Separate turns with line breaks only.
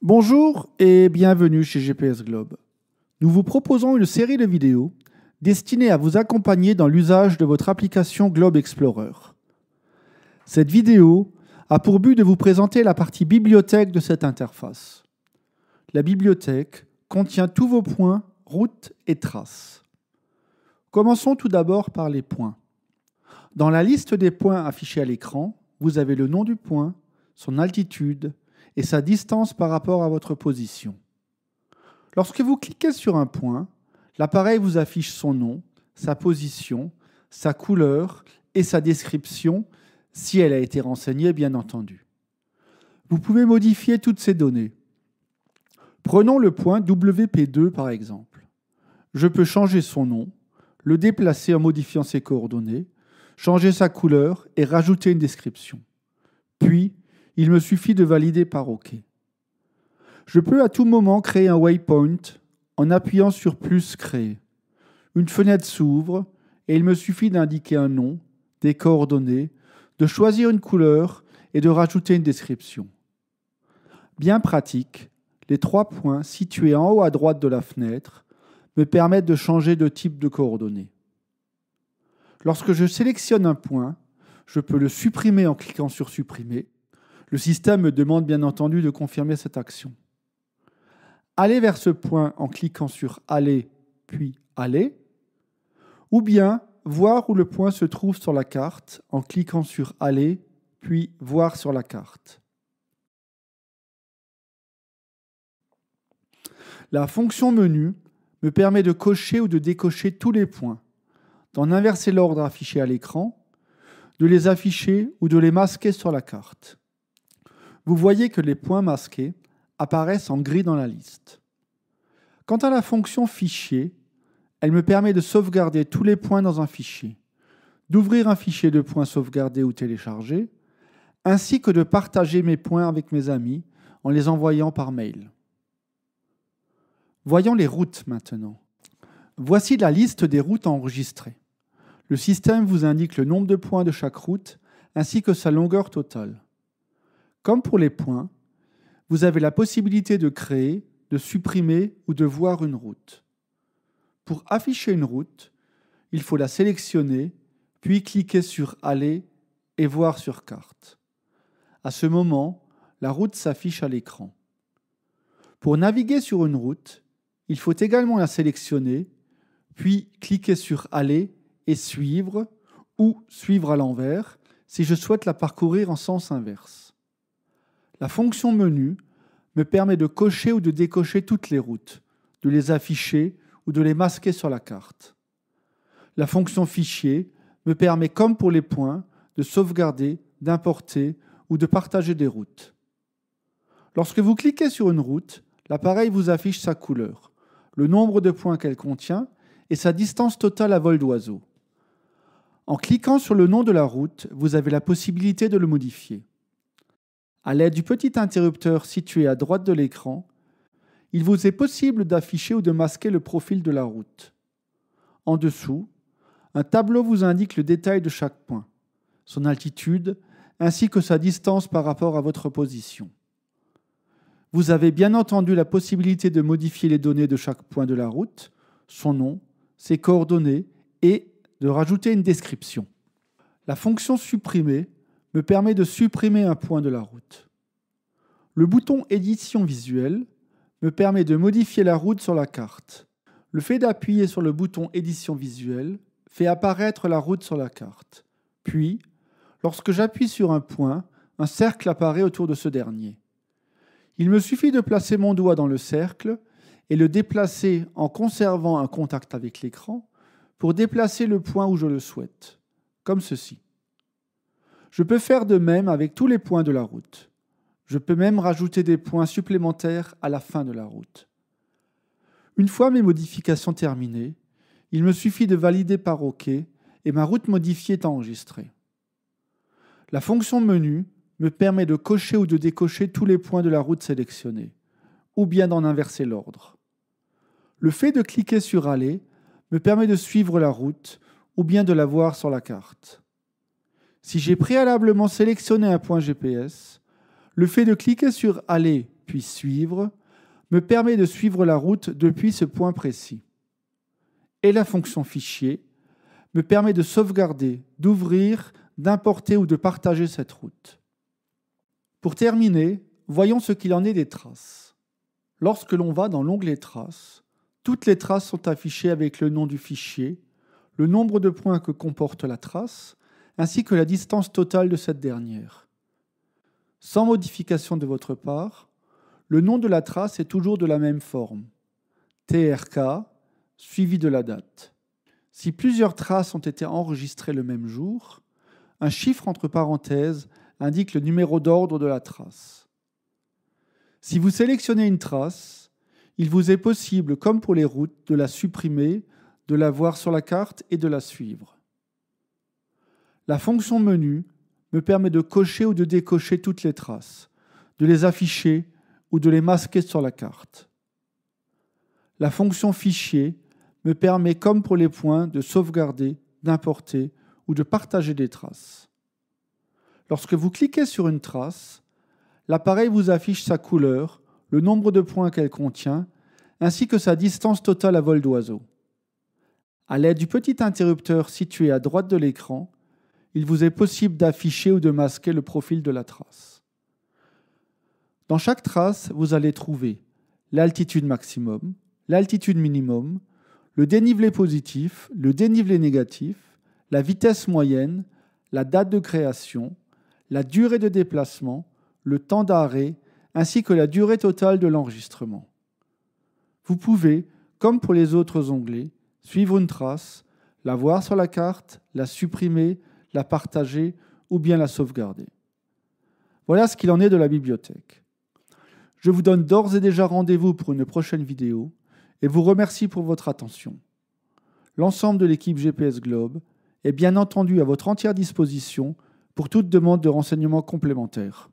Bonjour et bienvenue chez GPS Globe. Nous vous proposons une série de vidéos destinées à vous accompagner dans l'usage de votre application Globe Explorer. Cette vidéo a pour but de vous présenter la partie bibliothèque de cette interface. La bibliothèque contient tous vos points, routes et traces. Commençons tout d'abord par les points. Dans la liste des points affichés à l'écran, vous avez le nom du point, son altitude et sa distance par rapport à votre position. Lorsque vous cliquez sur un point, l'appareil vous affiche son nom, sa position, sa couleur et sa description, si elle a été renseignée, bien entendu. Vous pouvez modifier toutes ces données. Prenons le point WP2 par exemple. Je peux changer son nom, le déplacer en modifiant ses coordonnées, changer sa couleur et rajouter une description. Puis, il me suffit de valider par OK. Je peux à tout moment créer un waypoint en appuyant sur plus créer. Une fenêtre s'ouvre et il me suffit d'indiquer un nom, des coordonnées, de choisir une couleur et de rajouter une description. Bien pratique, les 3 points situés en haut à droite de la fenêtre me permettent de changer de type de coordonnées. Lorsque je sélectionne un point, je peux le supprimer en cliquant sur supprimer. Le système me demande bien entendu de confirmer cette action. Aller vers ce point en cliquant sur aller, puis aller, ou bien voir où le point se trouve sur la carte en cliquant sur aller, puis voir sur la carte. La fonction menu me permet de cocher ou de décocher tous les points, d'en inverser l'ordre affiché à l'écran, de les afficher ou de les masquer sur la carte. Vous voyez que les points masqués apparaissent en gris dans la liste. Quant à la fonction fichier, elle me permet de sauvegarder tous les points dans un fichier, d'ouvrir un fichier de points sauvegardés ou téléchargés, ainsi que de partager mes points avec mes amis en les envoyant par mail. Voyons les routes maintenant. Voici la liste des routes enregistrées. Le système vous indique le nombre de points de chaque route ainsi que sa longueur totale. Comme pour les points, vous avez la possibilité de créer, de supprimer ou de voir une route. Pour afficher une route, il faut la sélectionner, puis cliquer sur Aller et voir sur carte. À ce moment, la route s'affiche à l'écran. Pour naviguer sur une route, il faut également la sélectionner, puis cliquer sur Aller et suivre ou suivre à l'envers si je souhaite la parcourir en sens inverse. La fonction menu me permet de cocher ou de décocher toutes les routes, de les afficher ou de les masquer sur la carte. La fonction fichier me permet, comme pour les points, de sauvegarder, d'importer ou de partager des routes. Lorsque vous cliquez sur une route, l'appareil vous affiche sa couleur, le nombre de points qu'elle contient et sa distance totale à vol d'oiseau. En cliquant sur le nom de la route, vous avez la possibilité de le modifier. À l'aide du petit interrupteur situé à droite de l'écran, il vous est possible d'afficher ou de masquer le profil de la route. En dessous, un tableau vous indique le détail de chaque point, son altitude, ainsi que sa distance par rapport à votre position. Vous avez bien entendu la possibilité de modifier les données de chaque point de la route, son nom, ses coordonnées et de rajouter une description. La fonction supprimer me permet de supprimer un point de la route. Le bouton édition visuelle me permet de modifier la route sur la carte. Le fait d'appuyer sur le bouton édition visuelle fait apparaître la route sur la carte. Puis, lorsque j'appuie sur un point, un cercle apparaît autour de ce dernier. Il me suffit de placer mon doigt dans le cercle et le déplacer en conservant un contact avec l'écran pour déplacer le point où je le souhaite, comme ceci. Je peux faire de même avec tous les points de la route. Je peux même rajouter des points supplémentaires à la fin de la route. Une fois mes modifications terminées, il me suffit de valider par OK et ma route modifiée est enregistrée. La fonction menu me permet de cocher ou de décocher tous les points de la route sélectionnée, ou bien d'en inverser l'ordre. Le fait de cliquer sur Aller me permet de suivre la route ou bien de la voir sur la carte. Si j'ai préalablement sélectionné un point GPS, le fait de cliquer sur Aller puis Suivre me permet de suivre la route depuis ce point précis. Et la fonction Fichier me permet de sauvegarder, d'ouvrir, d'importer ou de partager cette route. Pour terminer, voyons ce qu'il en est des traces. Lorsque l'on va dans l'onglet Traces, toutes les traces sont affichées avec le nom du fichier, le nombre de points que comporte la trace, ainsi que la distance totale de cette dernière. Sans modification de votre part, le nom de la trace est toujours de la même forme, TRK, suivi de la date. Si plusieurs traces ont été enregistrées le même jour, un chiffre entre parenthèses indique le numéro d'ordre de la trace. Si vous sélectionnez une trace, il vous est possible, comme pour les routes, de la supprimer, de la voir sur la carte et de la suivre. La fonction menu me permet de cocher ou de décocher toutes les traces, de les afficher ou de les masquer sur la carte. La fonction fichier me permet, comme pour les points, de sauvegarder, d'importer ou de partager des traces. Lorsque vous cliquez sur une trace, l'appareil vous affiche sa couleur, le nombre de points qu'elle contient, ainsi que sa distance totale à vol d'oiseau. À l'aide du petit interrupteur situé à droite de l'écran, il vous est possible d'afficher ou de masquer le profil de la trace. Dans chaque trace, vous allez trouver l'altitude maximum, l'altitude minimum, le dénivelé positif, le dénivelé négatif, la vitesse moyenne, la date de création, la durée de déplacement, le temps d'arrêt, ainsi que la durée totale de l'enregistrement. Vous pouvez, comme pour les autres onglets, suivre une trace, la voir sur la carte, la supprimer, la partager ou bien la sauvegarder. Voilà ce qu'il en est de la bibliothèque. Je vous donne d'ores et déjà rendez-vous pour une prochaine vidéo et vous remercie pour votre attention. L'ensemble de l'équipe GPS Globe est bien entendu à votre entière disposition pour toute demande de renseignements complémentaires.